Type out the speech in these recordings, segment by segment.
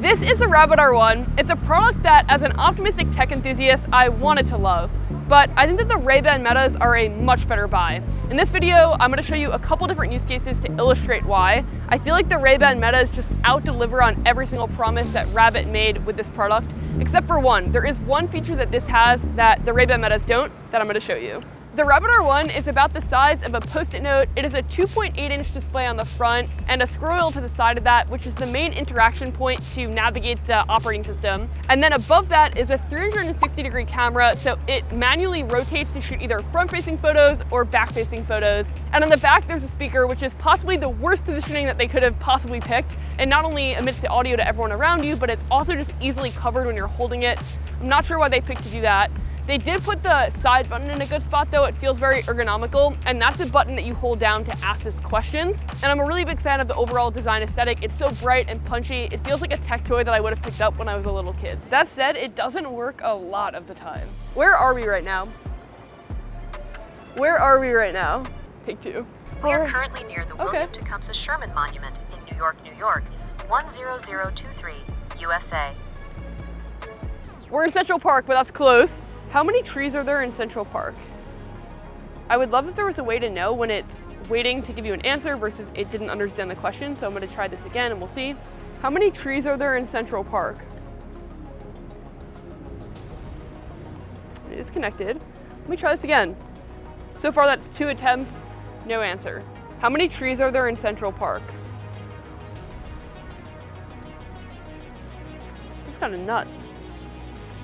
This is the RayBan R1. It's a product that, as an optimistic tech enthusiast, I wanted to love. But I think that the RayBan Metas are a much better buy. In this video, I'm going to show you a couple different use cases to illustrate why. I feel like the RayBan Metas just out-deliver on every single promise that Rabbit made with this product, except for one. There is one feature that this has that the RayBan Metas don't that I'm going to show you. The RayBan R1 is about the size of a Post-it note. It is a 2.8-inch display on the front and a scroll wheel to the side of that, which is the main interaction point to navigate the operating system. And then above that is a 360-degree camera, so it manually rotates to shoot either front-facing photos or back-facing photos. And on the back, there's a speaker, which is possibly the worst positioning that they could have possibly picked. And not only emits the audio to everyone around you, but it's also just easily covered when you're holding it. I'm not sure why they picked to do that. They did put the side button in a good spot though. It feels very ergonomical, and that's a button that you hold down to ask this questions. And I'm a really big fan of the overall design aesthetic. It's so bright and punchy. It feels like a tech toy that I would have picked up when I was a little kid. That said, it doesn't work a lot of the time. Where are we right now? Where are we right now? Take two. We are currently near the William Tecumseh Sherman Monument in New York, 10023, USA. We're in Central Park, but that's close. How many trees are there in Central Park? I would love if there was a way to know when it's waiting to give you an answer versus it didn't understand the question, so I'm gonna try this again and we'll see. How many trees are there in Central Park? It is connected. Let me try this again. So far that's 2 attempts, no answer. How many trees are there in Central Park? That's kind of nuts.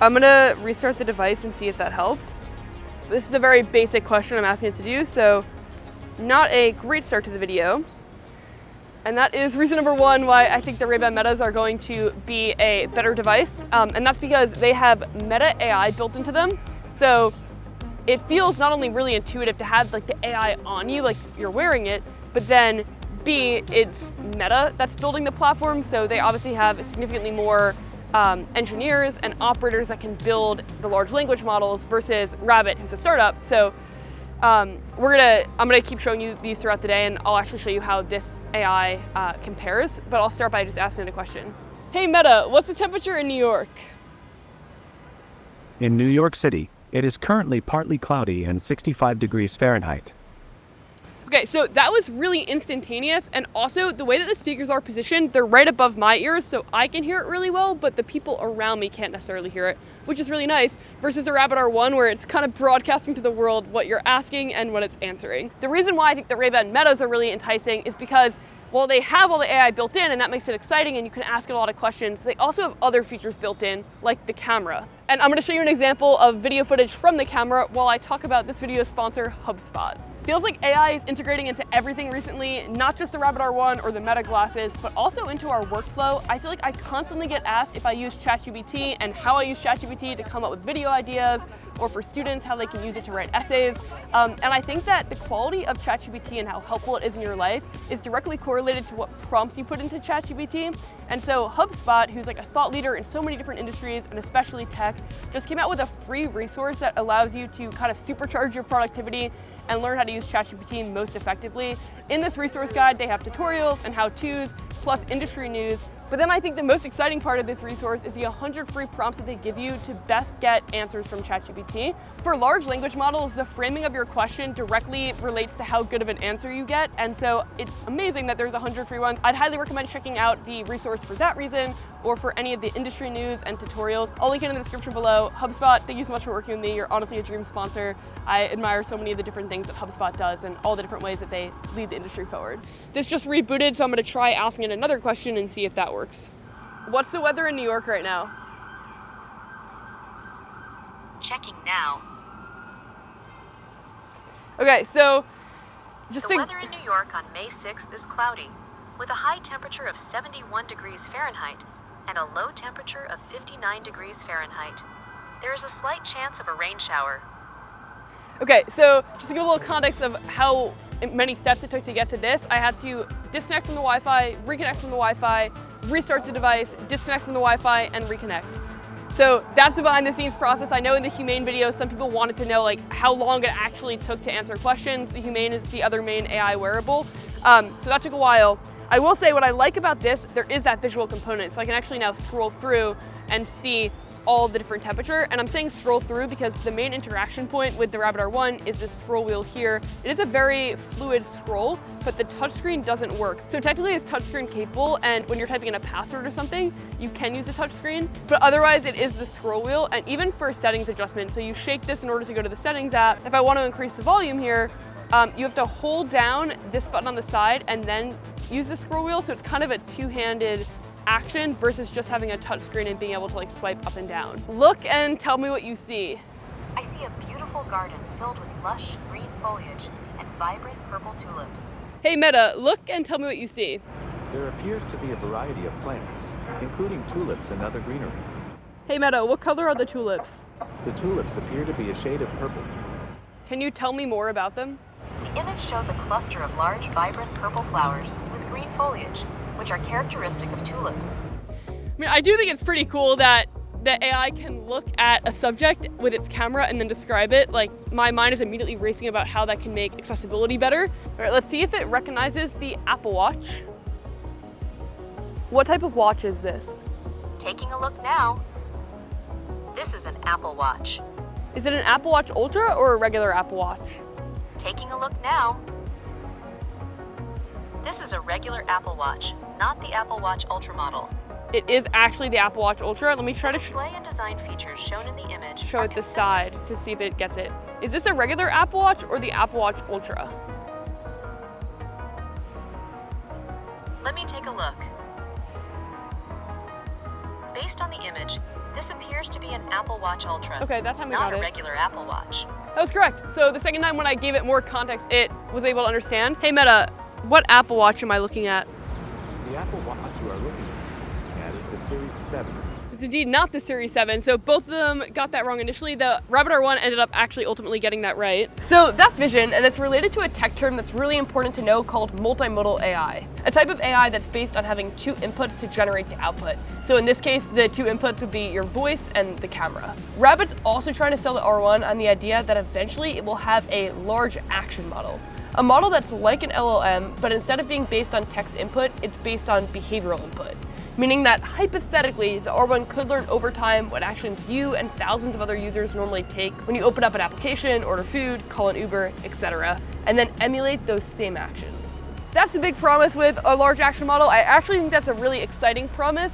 I'm gonna restart the device and see if that helps. This is a very basic question I'm asking it to do, so not a great start to the video. And that is reason number 1 why I think the RayBan Metas are going to be a better device. And that's because they have Meta AI built into them. So it feels not only really intuitive to have like the AI on you, like you're wearing it, but then B, it's Meta that's building the platform. So they obviously have significantly more engineers and operators that can build the large language models versus Rabbit, who's a startup. So I'm gonna keep showing you these throughout the day, and I'll actually show you how this AI compares, but I'll start by just asking it a question. Hey Meta, what's the temperature in New York? In New York City, it is currently partly cloudy and 65 degrees Fahrenheit. Okay, so that was really instantaneous, and also the way that the speakers are positioned, they're right above my ears, so I can hear it really well, but the people around me can't necessarily hear it, which is really nice, versus the RayBan R1 where it's kind of broadcasting to the world what you're asking and what it's answering. The reason why I think the RayBan Metas are really enticing is because while they have all the AI built in and that makes it exciting and you can ask it a lot of questions, they also have other features built in, like the camera. And I'm gonna show you an example of video footage from the camera while I talk about this video's sponsor, Hubspot. Feels like AI is integrating into everything recently, not just the RayBan R1 or the Meta glasses, but also into our workflow. I feel like I constantly get asked if I use ChatGPT and how I use ChatGPT to come up with video ideas, or for students, how they can use it to write essays. And I think that the quality of ChatGPT and how helpful it is in your life is directly correlated to what prompts you put into ChatGPT. And so Hubspot, who's like a thought leader in so many different industries, and especially tech, just came out with a free resource that allows you to kind of supercharge your productivity and learn how to use ChatGPT most effectively. In this resource guide, they have tutorials and how-tos, plus industry news. But then I think the most exciting part of this resource is the 100 free prompts that they give you to best get answers from ChatGPT. For large language models, the framing of your question directly relates to how good of an answer you get. And so it's amazing that there's 100 free ones. I'd highly recommend checking out the resource for that reason, or for any of the industry news and tutorials. I'll link it in the description below. Hubspot, thank you so much for working with me. You're honestly a dream sponsor. I admire so many of the different things that HubSpot does and all the different ways that they lead the industry forward. This just rebooted, so I'm gonna try asking it another question and see if that works. What's the weather in New York right now? Checking now. Okay, so The weather in New York on May 6th is cloudy, with a high temperature of 71 degrees Fahrenheit and a low temperature of 59 degrees Fahrenheit. There is a slight chance of a rain shower. Okay, so just to give a little context of how many steps it took to get to this, I had to disconnect from the Wi-Fi, reconnect from the Wi-Fi, restart the device, disconnect from the Wi-Fi, and reconnect. So that's the behind the scenes process. I know in the Humane video, some people wanted to know like how long it actually took to answer questions. The Humane is the other main AI wearable. So that took a while. I will say what I like about this, there is that visual component, so I can actually now scroll through and see all the different temperature. And I'm saying scroll through because the main interaction point with the RayBan R1 is this scroll wheel here. It is a very fluid scroll, but the touchscreen doesn't work. So technically it's touchscreen capable, and when you're typing in a password or something, you can use the touchscreen, but otherwise it is the scroll wheel. And even for settings adjustment, so you shake this in order to go to the settings app. If I want to increase the volume here, you have to hold down this button on the side and then use the scroll wheel. So it's kind of a two-handed action versus just having a touch screen and being able to like swipe up and down. Look and tell me what you see. I see a beautiful garden filled with lush green foliage and vibrant purple tulips. Hey Meta, look and tell me what you see. There appears to be a variety of plants, including tulips and other greenery. Hey Meta, what color are the tulips? The tulips appear to be a shade of purple. Can you tell me more about them? The image shows a cluster of large, vibrant purple flowers with green foliage, which are characteristic of tulips. I mean, I do think it's pretty cool that the AI can look at a subject with its camera and then describe it. Like, my mind is immediately racing about how that can make accessibility better. All right, let's see if it recognizes the Apple Watch. What type of watch is this? Taking a look now. This is an Apple Watch. Is it an Apple Watch Ultra or a regular Apple Watch? Taking a look now. This is a regular Apple Watch, not the Apple Watch Ultra model. It is actually the Apple Watch Ultra. Let me try The to display and design features shown in the image show are it the consistent. side to see if it gets it. Is this a regular Apple Watch or the Apple Watch Ultra? Let me take a look. Based on the image, this appears to be an Apple Watch Ultra. Okay, that time we not got a it. regular Apple Watch. That was correct. So the second time when I gave it more context, it was able to understand. Hey Meta, what Apple Watch am I looking at? The Apple Watch you are looking at is the Series 7. It's indeed not the Series 7, so both of them got that wrong initially. The RayBan R1 ended up actually ultimately getting that right. So that's vision, and it's related to a tech term that's really important to know called multimodal AI, a type of AI that's based on having two inputs to generate the output. So in this case, the two inputs would be your voice and the camera. RayBan's also trying to sell the R1 on the idea that eventually it will have a large action model. A model that's like an LLM, but instead of being based on text input, it's based on behavioral input. Meaning that hypothetically, the R1 could learn over time what actions you and thousands of other users normally take when you open up an application, order food, call an Uber, etc., and then emulate those same actions. That's the big promise with a large action model. I actually think that's a really exciting promise.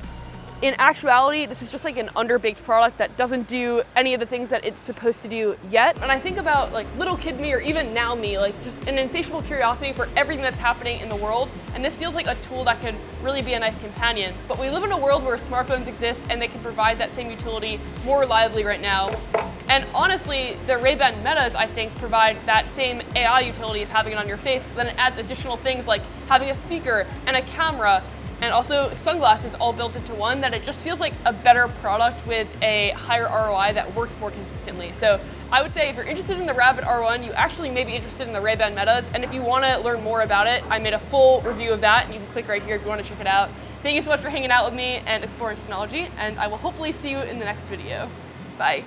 In actuality, this is just like an underbaked product that doesn't do any of the things that it's supposed to do yet. And I think about like little kid me, or even now me, like just an insatiable curiosity for everything that's happening in the world. And this feels like a tool that could really be a nice companion. But we live in a world where smartphones exist and they can provide that same utility more reliably right now. And honestly, the RayBan Metas, I think, provide that same AI utility of having it on your face, but then it adds additional things like having a speaker and a camera and also sunglasses all built into one, that it just feels like a better product with a higher ROI that works more consistently. So I would say if you're interested in the RayBan R1, you actually may be interested in the RayBan Metas. And if you want to learn more about it, I made a full review of that, and you can click right here if you want to check it out. Thank you so much for hanging out with me and exploring technology, and I will hopefully see you in the next video. Bye.